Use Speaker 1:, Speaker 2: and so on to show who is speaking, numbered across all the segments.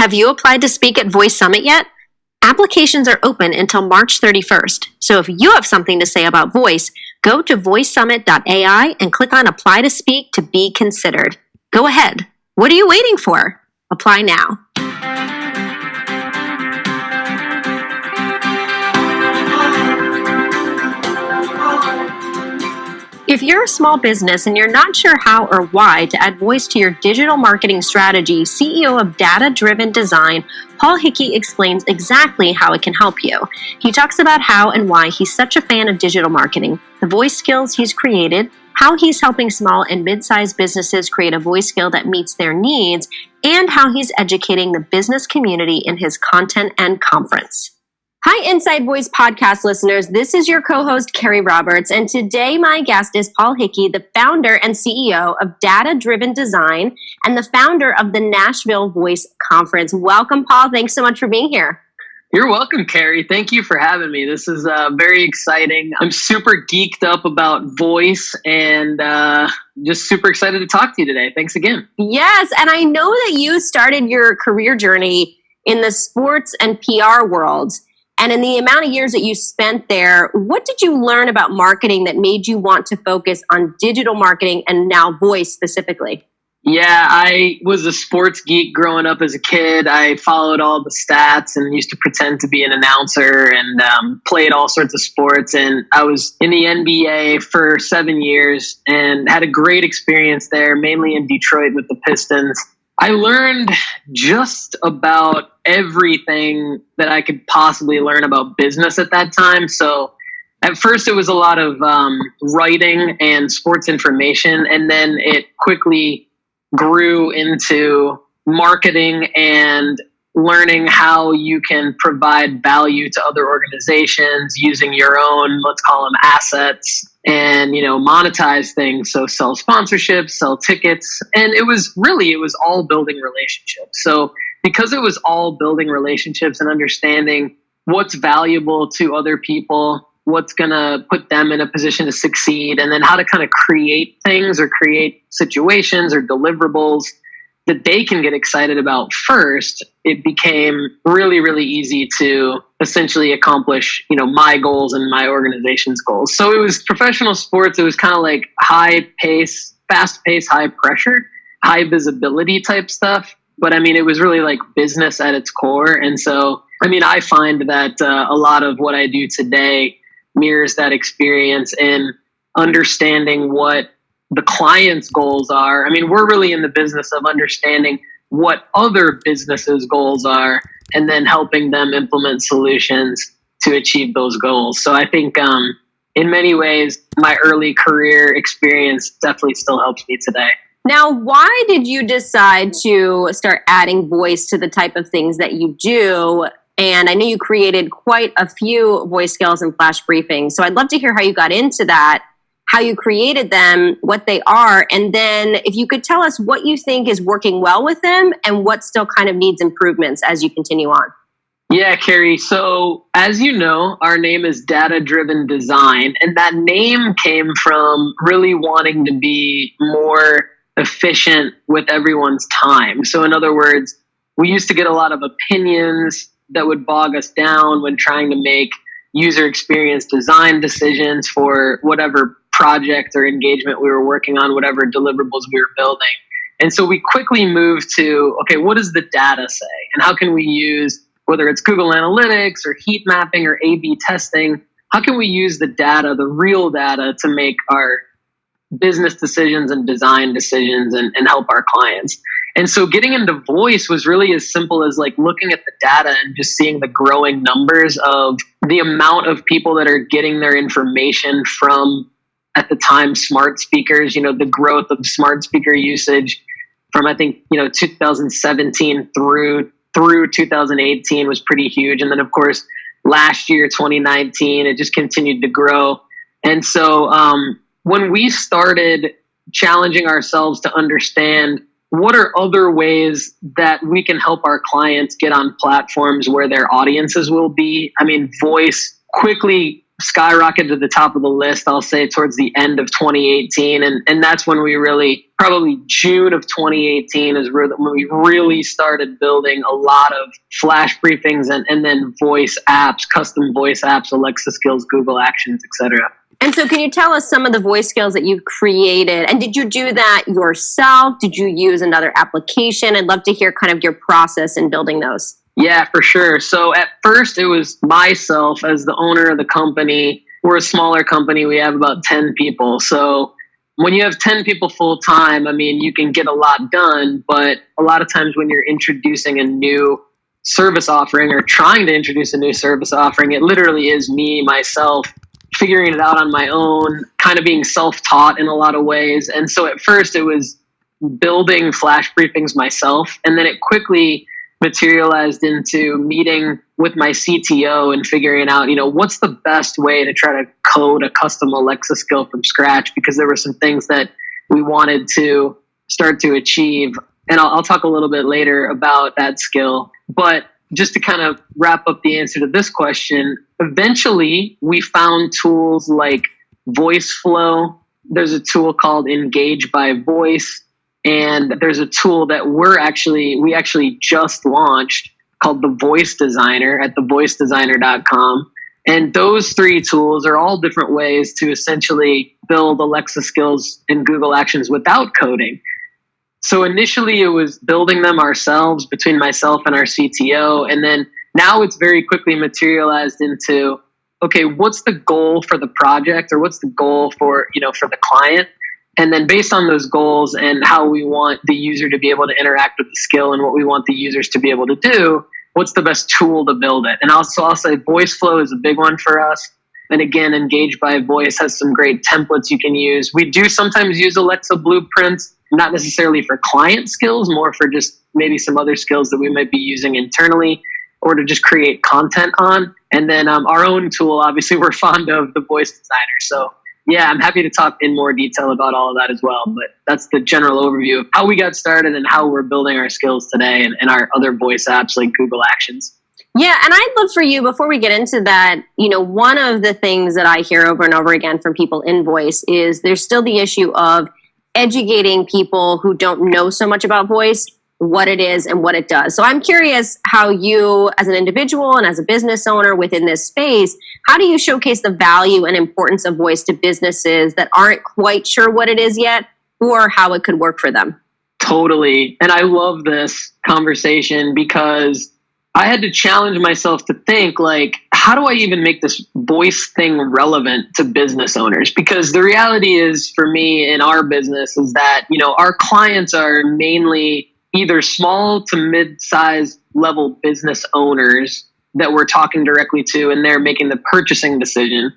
Speaker 1: Have you applied to speak at Voice Summit yet? Applications are open until March 31st, so if you have something to say about voice, go to voicesummit.ai and click on Apply to Speak to be considered. Go ahead. What are you waiting for? Apply now. If you're a small business and you're not sure how or why to add voice to your digital marketing strategy, CEO of Data Driven Design, Paul Hickey explains exactly how it can help you. He talks about how and why he's such a fan of digital marketing, the voice skills he's created, how he's helping small and mid-sized businesses create a voice skill that meets their needs, and how he's educating the business community in his content and conference. Hi, Inside Voice podcast listeners. This is your co-host, Keri Roberts, and today my guest is Paul Hickey, the founder and CEO of Data Driven Design and the founder of the Nashville Voice Conference. Welcome, Paul. Thanks so much for being here.
Speaker 2: You're welcome, Keri. Thank you for having me. This is very exciting. I'm super geeked up about voice and just super excited to talk to you today. Thanks again.
Speaker 1: Yes, and I know that you started your career journey in the sports and PR world. And in the amount of years that you spent there, what did you learn about marketing that made you want to focus on digital marketing and now voice specifically?
Speaker 2: Yeah, I was a sports geek growing up as a kid. I followed all the stats and used to pretend to be an announcer and played all sorts of sports. And I was in the NBA for 7 years and had a great experience there, mainly in Detroit with the Pistons. I learned just about everything that I could possibly learn about business at that time. So at first it was a lot of writing and sports information, and then it quickly grew into marketing and learning how you can provide value to other organizations using your own, let's call them assets, and, monetize things. So sell sponsorships, sell tickets. And it was all building relationships. So because it was all building relationships and understanding what's valuable to other people, what's going to put them in a position to succeed, and then how to kind of create things or create situations or deliverables that they can get excited about first, it became really, really easy to essentially accomplish, my goals and my organization's goals. So it was professional sports. It was kind of like high pace, fast pace, high pressure, high visibility type stuff. But it was really like business at its core. And so, I find that a lot of what I do today mirrors that experience in understanding what the client's goals are. We're really in the business of understanding what other businesses' goals are and then helping them implement solutions to achieve those goals. So I think in many ways, my early career experience definitely still helps me today.
Speaker 1: Now, why did you decide to start adding voice to the type of things that you do? And I know you created quite a few voice skills and flash briefings. So I'd love to hear how you got into that, how you created them, what they are, and then if you could tell us what you think is working well with them and what still kind of needs improvements as you continue on.
Speaker 2: Yeah, Keri. So as you know, our name is Data Driven Design, and that name came from really wanting to be more efficient with everyone's time. So in other words, we used to get a lot of opinions that would bog us down when trying to make user experience design decisions for whatever project or engagement we were working on, whatever deliverables we were building. And so we quickly moved to, okay, what does the data say? And how can we use, whether it's Google Analytics or heat mapping or A/B testing, how can we use the data, the real data, to make our business decisions and design decisions and help our clients? And so getting into voice was really as simple as like looking at the data and just seeing the growing numbers of the amount of people that are getting their information from, at the time, smart speakers. The growth of smart speaker usage from, I think, 2017 through 2018 was pretty huge. And then, of course, last year, 2019, it just continued to grow. And so when we started challenging ourselves to understand what are other ways that we can help our clients get on platforms where their audiences will be, voice quickly skyrocketed to the top of the list, I'll say, towards the end of 2018. And that's when we really, probably June of 2018 is when we really started building a lot of flash briefings and then voice apps, custom voice apps, Alexa skills, Google Actions, etc.
Speaker 1: And so can you tell us some of the voice skills that you've created? And did you do that yourself? Did you use another application? I'd love to hear kind of your process in building those.
Speaker 2: Yeah, for sure. So at first it was myself as the owner of the company. We're a smaller company. We have about 10 people. So when you have 10 people full time, I mean, you can get a lot done. But a lot of times when you're introducing a new service offering or trying to introduce a new service offering, it literally is me, myself, figuring it out on my own, kind of being self-taught in a lot of ways. And so at first it was building flash briefings myself. And then it quickly materialized into meeting with my CTO and figuring out, what's the best way to try to code a custom Alexa skill from scratch, because there were some things that we wanted to start to achieve. And I'll talk a little bit later about that skill. But just to kind of wrap up the answer to this question, eventually we found tools like Voice Flow. There's a tool called Engage by Voice. And there's a tool that we actually just launched called the Voice Designer at thevoicedesigner.com. And those three tools are all different ways to essentially build Alexa skills and Google Actions without coding. So initially it was building them ourselves between myself and our CTO. And then now it's very quickly materialized into, okay, what's the goal for the project, or what's the goal for the client? And then based on those goals and how we want the user to be able to interact with the skill and what we want the users to be able to do, what's the best tool to build it? And I'll say Voice Flow is a big one for us. And again, Engage by Voice has some great templates you can use. We do sometimes use Alexa blueprints, not necessarily for client skills, more for just maybe some other skills that we might be using internally or to just create content on. And then our own tool, obviously, we're fond of the Voice Designer. So yeah, I'm happy to talk in more detail about all of that as well. But that's the general overview of how we got started and how we're building our skills today and our other voice apps like Google Actions.
Speaker 1: Yeah, and I'd love for you, before we get into that, one of the things that I hear over and over again from people in voice is there's still the issue of educating people who don't know so much about voice, what it is and what it does. So I'm curious how you, as an individual and as a business owner within this space, how do you showcase the value and importance of voice to businesses that aren't quite sure what it is yet or how it could work for them?
Speaker 2: Totally. And I love this conversation because I had to challenge myself to think, like, how do I even make this voice thing relevant to business owners? Because the reality is, for me in our business, is that, our clients are mainly either small to mid-size level business owners that we're talking directly to, and they're making the purchasing decision.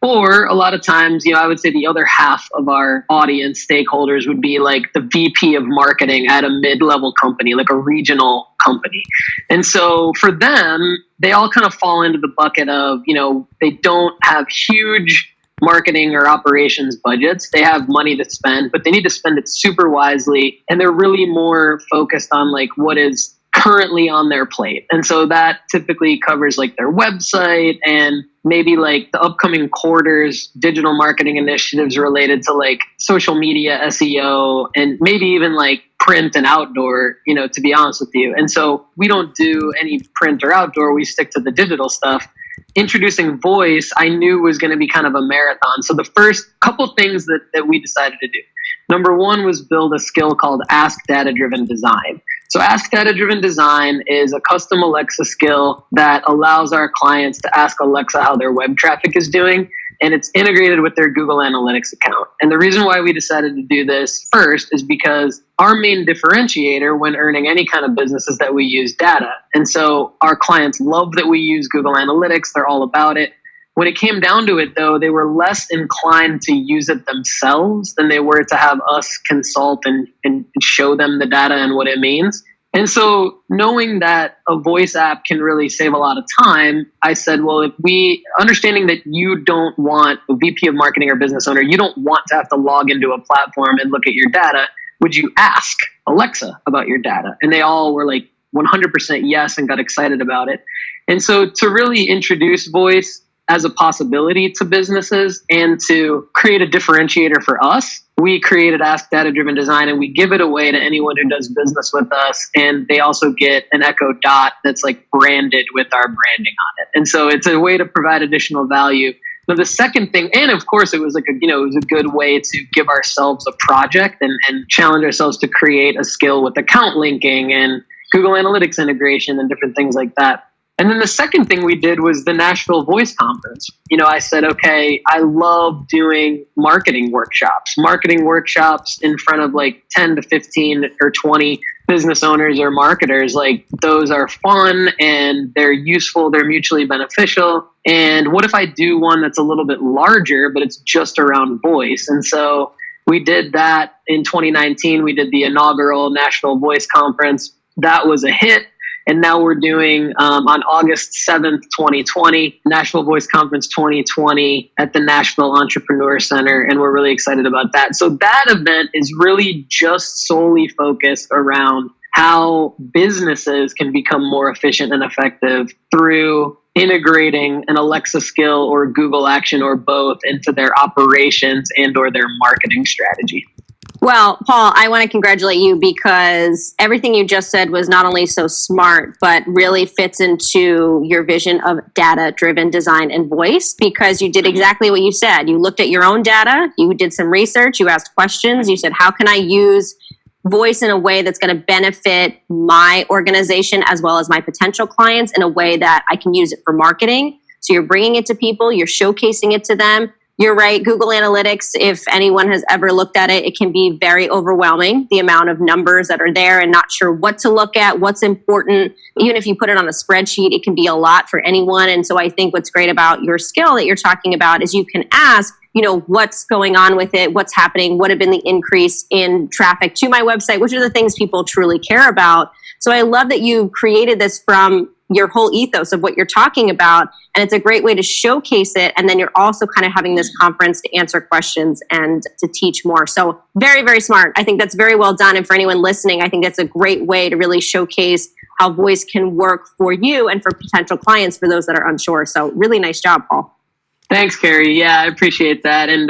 Speaker 2: Or a lot of times, I would say the other half of our audience stakeholders would be like the VP of marketing at a mid-level company, like a regional company. And so for them, they all kind of fall into the bucket of, they don't have huge marketing or operations budgets. They have money to spend, but they need to spend it super wisely. And they're really more focused on like what is currently on their plate. And so that typically covers like their website and maybe like the upcoming quarter's digital marketing initiatives related to like social media, SEO, and maybe even like print and outdoor, to be honest with you. And so we don't do any print or outdoor. We stick to the digital stuff. Introducing voice, I knew was going to be kind of a marathon. So the first couple things that we decided to do. Number one was build a skill called Ask Data Driven Design. So Ask Data Driven Design is a custom Alexa skill that allows our clients to ask Alexa how their web traffic is doing, and it's integrated with their Google Analytics account. And the reason why we decided to do this first is because our main differentiator when earning any kind of business is that we use data. And so our clients love that we use Google Analytics. They're all about it. When it came down to it, though, they were less inclined to use it themselves than they were to have us consult and show them the data and what it means. And so knowing that a voice app can really save a lot of time, I said, well, understanding that you don't want a VP of marketing or business owner, you don't want to have to log into a platform and look at your data. Would you ask Alexa about your data? And they all were like 100% yes and got excited about it. And so to really introduce voice, as a possibility to businesses and to create a differentiator for us, we created Ask Data Driven Design, and we give it away to anyone who does business with us. And they also get an Echo Dot that's like branded with our branding on it. And so it's a way to provide additional value. Now, the second thing, and of course, it was like it was a good way to give ourselves a project and challenge ourselves to create a skill with account linking and Google Analytics integration and different things like that. And then the second thing we did was the Nashville Voice Conference. I said, okay, I love doing marketing workshops in front of like 10 to 15 or 20 business owners or marketers. Like, those are fun and they're useful, they're mutually beneficial. And what if I do one that's a little bit larger, but it's just around voice? And so we did that in 2019. We did the inaugural Nashville Voice Conference. That was a hit. And now we're doing on August 7th, 2020, Nashville Voice Conference 2020 at the Nashville Entrepreneur Center. And we're really excited about that. So that event is really just solely focused around how businesses can become more efficient and effective through integrating an Alexa skill or Google action or both into their operations and or their marketing strategy.
Speaker 1: Well, Paul, I want to congratulate you because everything you just said was not only so smart, but really fits into your vision of data-driven design and voice, because you did exactly what you said. You looked at your own data, you did some research, you asked questions, you said, how can I use voice in a way that's going to benefit my organization as well as my potential clients in a way that I can use it for marketing? So you're bringing it to people, you're showcasing it to them. You're right. Google Analytics, if anyone has ever looked at it, it can be very overwhelming, the amount of numbers that are there and not sure what to look at, what's important. Even if you put it on a spreadsheet, it can be a lot for anyone. And so I think what's great about your skill that you're talking about is you can ask, what's going on with it, what's happening, what have been the increase in traffic to my website, which are the things people truly care about. So I love that you created this from your whole ethos of what you're talking about. And it's a great way to showcase it. And then you're also kind of having this conference to answer questions and to teach more. So very, very smart. I think that's very well done. And for anyone listening, I think that's a great way to really showcase how voice can work for you and for potential clients for those that are unsure. So really nice job, Paul.
Speaker 2: Thanks, Keri. Yeah, I appreciate that. And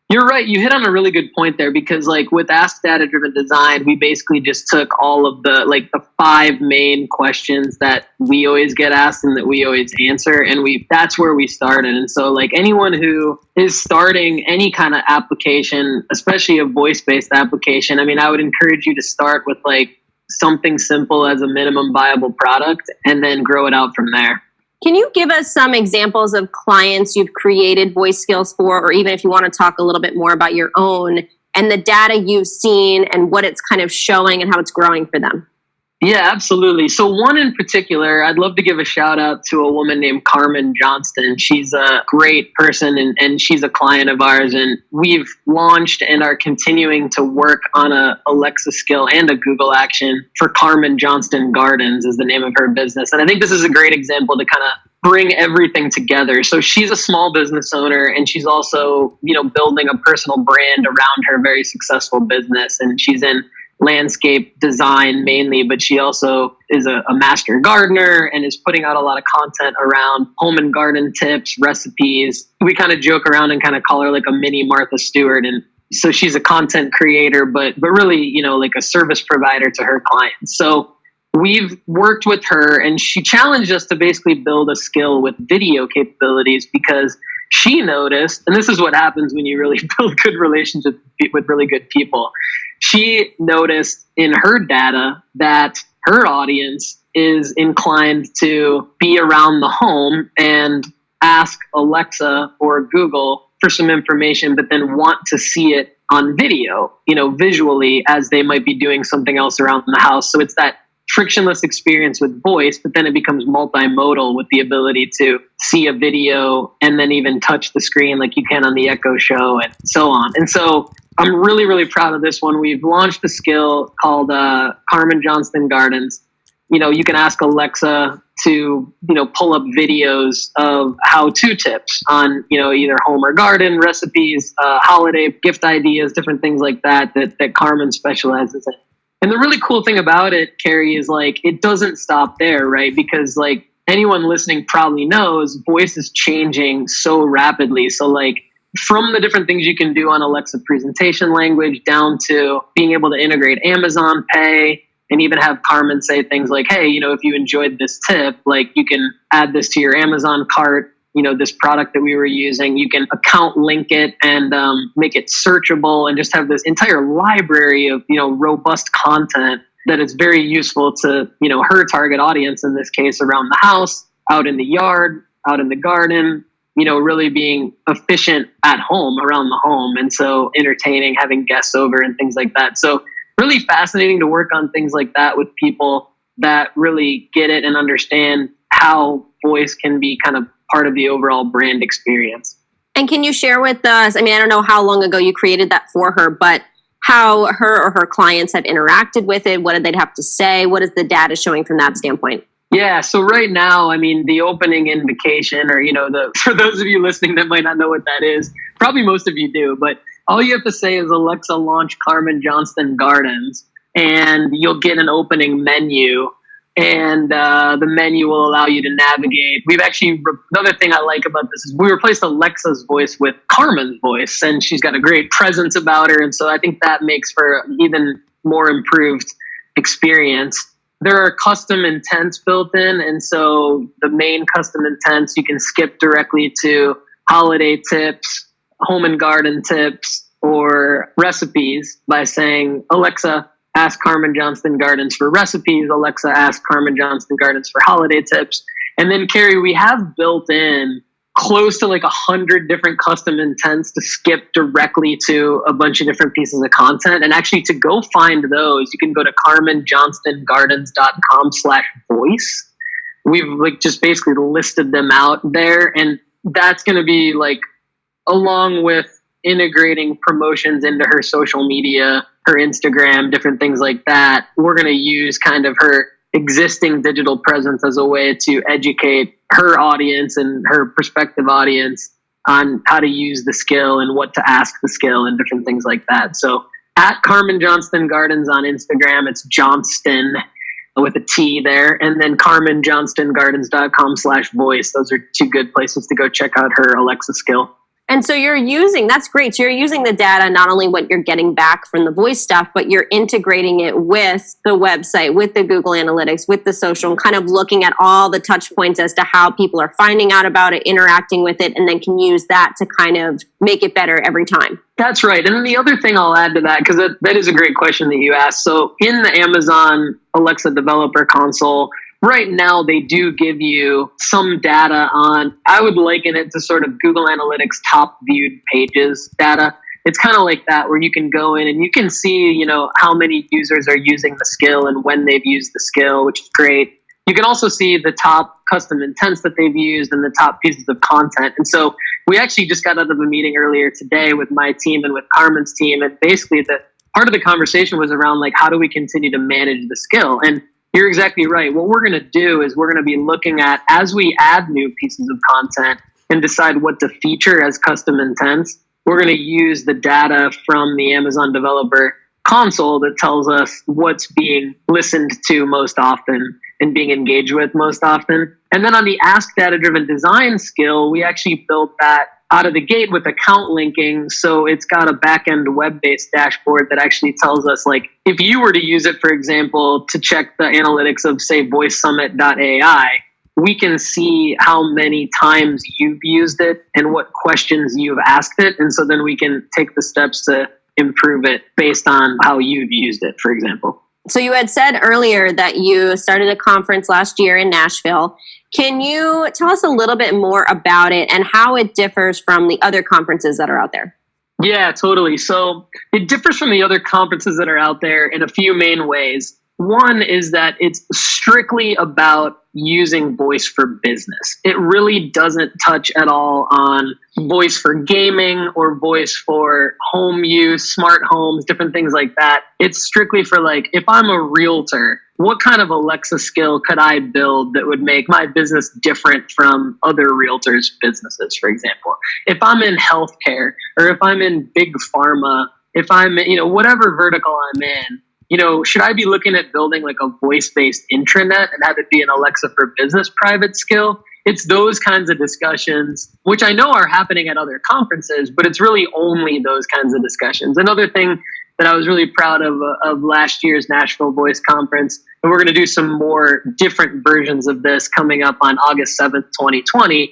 Speaker 2: you're right. You hit on a really good point there, because like with Ask Data Driven Design, we basically just took all of the 5 main questions that we always get asked and that we always answer. And that's where we started. And so like anyone who is starting any kind of application, especially a voice-based application, I would encourage you to start with like something simple as a minimum viable product and then grow it out from there.
Speaker 1: Can you give us some examples of clients you've created voice skills for, or even if you want to talk a little bit more about your own and the data you've seen and what it's kind of showing and how it's growing for them?
Speaker 2: Yeah, absolutely. So one in particular, I'd love to give a shout out to a woman named Carmen Johnston. She's a great person and she's a client of ours. And we've launched and are continuing to work on a Alexa skill and a Google action for Carmen Johnston Gardens is the name of her business. And I think this is a great example to kind of bring everything together. So she's a small business owner and she's also, building a personal brand around her very successful business. And she's in landscape design mainly, but she also is a master gardener and is putting out a lot of content around home and garden tips, recipes. We kind of joke around and kind of call her like a mini Martha Stewart. And so she's a content creator, but really, like a service provider to her clients. So we've worked with her and she challenged us to basically build a skill with video capabilities, because she noticed, and this is what happens when you really build good relationships with really good people. She noticed in her data that her audience is inclined to be around the home and ask Alexa or Google for some information, but then want to see it on video, visually as they might be doing something else around the house. So it's that frictionless experience with voice, but then it becomes multimodal with the ability to see a video and then even touch the screen like you can on the Echo Show and so on. And so I'm really, really proud of this one. We've launched a skill called Carmen Johnston Gardens. You can ask Alexa to, pull up videos of how-to tips on, either home or garden recipes, holiday gift ideas, different things like that Carmen specializes in. And the really cool thing about it, Keri, is like it doesn't stop there, right? Because like anyone listening probably knows, voice is changing so rapidly. So like from the different things you can do on Alexa presentation language down to being able to integrate Amazon Pay and even have Carmen say things like, hey, if you enjoyed this tip, like you can add this to your Amazon cart, this product that we were using, you can account link it and make it searchable and just have this entire library of, robust content that is very useful to, her target audience, in this case, around the house, out in the yard, out in the garden, really being efficient at home, around the home. And so entertaining, having guests over and things like that. So really fascinating to work on things like that with people that really get it and understand how voice can be kind of part of the overall brand experience.
Speaker 1: And can you share with us, I don't know how long ago you created that for her, but how her or her clients have interacted with it? What did they have to say? What is the data showing from that standpoint?
Speaker 2: Yeah, so right now, the opening invocation, or, for those of you listening that might not know what that is, probably most of you do, but all you have to say is Alexa launch Carmen Johnston Gardens, and you'll get an opening menu. And the menu will allow you to navigate. We've actually, another thing I like about this is we replaced Alexa's voice with Carmen's voice, and she's got a great presence about her. And so I think that makes for an even more improved experience. There are custom intents built in. And so the main custom intents, you can skip directly to holiday tips, home and garden tips, or recipes by saying, Alexa, ask Carmen Johnston Gardens for recipes. Alexa, ask Carmen Johnston Gardens for holiday tips. And then, Keri, we have built in close to like 100 different custom intents to skip directly to a bunch of different pieces of content. And actually, to go find those, you can go to carmenjohnstonGardens.com/voice. We've just basically listed them out there. And that's going to be along with integrating promotions into her social media, her Instagram, different things like that. We're going to use kind of her existing digital presence as a way to educate her audience and her prospective audience on how to use the skill and what to ask the skill and different things like that. So at Carmen Johnston Gardens on Instagram, it's Johnston with a T there, and then carmenjohnstonGardens.com/voice. Those are two good places to go check out her Alexa skill.
Speaker 1: And so that's great. So you're using the data, not only what you're getting back from the voice stuff, but you're integrating it with the website, with the Google Analytics, with the social, and kind of looking at all the touch points as to how people are finding out about it, interacting with it, and then can use that to kind of make it better every time.
Speaker 2: That's right. And then the other thing I'll add to that, because that is a great question that you asked. So in the Amazon Alexa Developer Console, right now, they do give you some data on, I would liken it to sort of Google Analytics top viewed pages data. It's kind of like that, where you can go in and you can see, how many users are using the skill and when they've used the skill, which is great. You can also see the top custom intents that they've used and the top pieces of content. And so we actually just got out of a meeting earlier today with my team and with Carmen's team. And basically part of the conversation was around how do we continue to manage the skill? And you're exactly right. What we're going to do is we're going to be looking at, as we add new pieces of content and decide what to feature as custom intents, we're going to use the data from the Amazon Developer Console that tells us what's being listened to most often and being engaged with most often. And then on the Ask Data Driven Design skill, we actually built that out of the gate with account linking. So it's got a back-end web-based dashboard that actually tells us, if you were to use it, for example, to check the analytics of, say, voicesummit.ai, we can see how many times you've used it and what questions you've asked it. And so then we can take the steps to improve it based on how you've used it, for example.
Speaker 1: So you had said earlier that you started a conference last year in Nashville. Can you tell us a little bit more about it and how it differs from the other conferences that are out there?
Speaker 2: Yeah, totally. So it differs from the other conferences that are out there in a few main ways. One is that it's strictly about using voice for business. It really doesn't touch at all on voice for gaming or voice for home use, smart homes, different things like that. It's strictly for if I'm a realtor, what kind of Alexa skill could I build that would make my business different from other realtors' businesses, for example? If I'm in healthcare or if I'm in big pharma, if I'm, whatever vertical I'm in, should I be looking at building like a voice-based intranet and have it be an Alexa for Business private skill? It's those kinds of discussions, which I know are happening at other conferences, but it's really only those kinds of discussions. Another thing that I was really proud of last year's Nashville Voice Conference, and we're going to do some more different versions of this coming up on August 7th, 2020.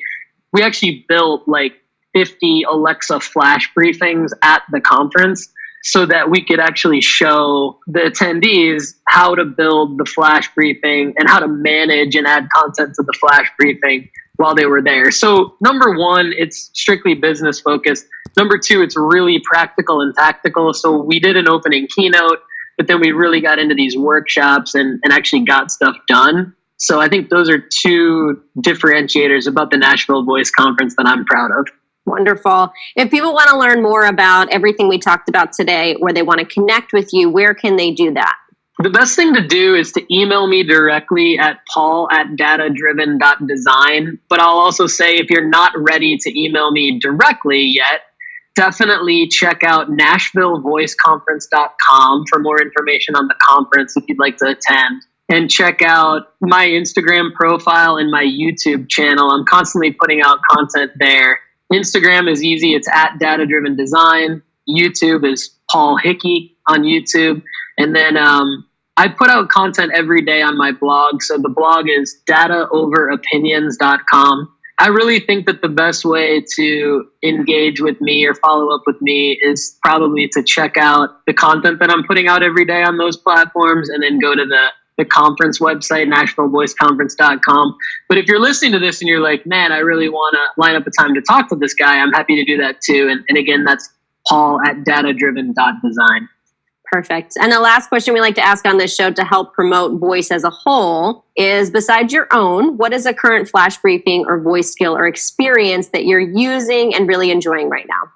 Speaker 2: We actually built like 50 Alexa flash briefings at the conference so that we could actually show the attendees how to build the flash briefing and how to manage and add content to the flash briefing while they were there. So number one, it's strictly business focused. Number two, it's really practical and tactical. So we did an opening keynote, but then we really got into these workshops and actually got stuff done. So I think those are two differentiators about the Nashville Voice Conference that I'm proud of.
Speaker 1: Wonderful. If people want to learn more about everything we talked about today, or they want to connect with you, where can they do that?
Speaker 2: The best thing to do is to email me directly at paul@datadriven.design. But I'll also say, if you're not ready to email me directly yet, definitely check out NashvilleVoiceConference.com for more information on the conference if you'd like to attend. And check out my Instagram profile and my YouTube channel. I'm constantly putting out content there. Instagram is easy. It's at Data-Driven Design. YouTube is Paul Hickey on YouTube. And then I put out content every day on my blog. So the blog is dataoveropinions.com. I really think that the best way to engage with me or follow up with me is probably to check out the content that I'm putting out every day on those platforms, and then go to the conference website, NashvilleVoiceConference.com. But if you're listening to this and you're like, man, I really want to line up a time to talk to this guy, I'm happy to do that too. And again, that's paul@datadriven.design.
Speaker 1: Perfect. And the last question we like to ask on this show to help promote voice as a whole is, besides your own, what is a current flash briefing or voice skill or experience that you're using and really enjoying right now?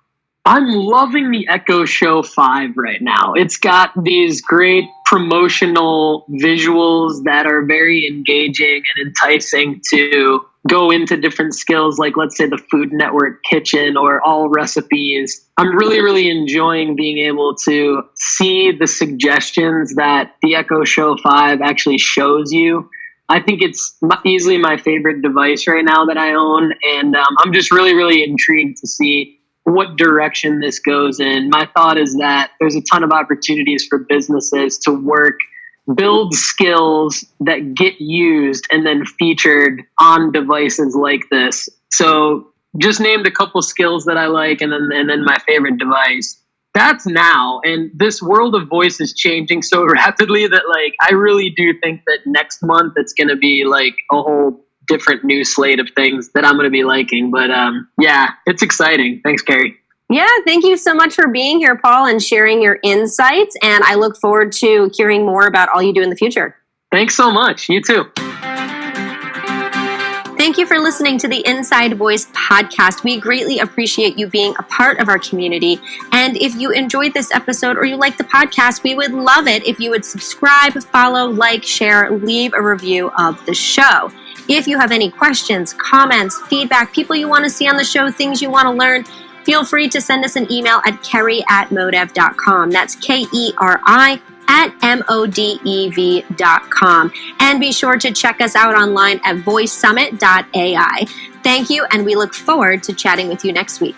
Speaker 2: I'm loving the Echo Show 5 right now. It's got these great promotional visuals that are very engaging and enticing to go into different skills, like let's say the Food Network Kitchen or All Recipes. I'm really, really enjoying being able to see the suggestions that the Echo Show 5 actually shows you. I think it's easily my favorite device right now that I own, and I'm just really, really intrigued to see what direction this goes in. My thought is that there's a ton of opportunities for businesses to build skills that get used and then featured on devices like this. So just named a couple skills that I like, and then my favorite device. That's now. And this world of voice is changing so rapidly that I really do think that next month it's going to be like a whole different new slate of things that I'm going to be liking. But yeah, it's exciting. Thanks, Keri.
Speaker 1: Yeah, thank you so much for being here, Paul, and sharing your insights. And I look forward to hearing more about all you do in the future.
Speaker 2: Thanks so much. You too.
Speaker 1: Thank you for listening to the Inside Voice podcast. We greatly appreciate you being a part of our community. And if you enjoyed this episode or you like the podcast, we would love it if you would subscribe, follow, like, share, leave a review of the show. If you have any questions, comments, feedback, people you want to see on the show, things you want to learn, feel free to send us an email at keri@modev.com. That's KERI@MODEV.com. And be sure to check us out online at voicesummit.ai. Thank you, and we look forward to chatting with you next week.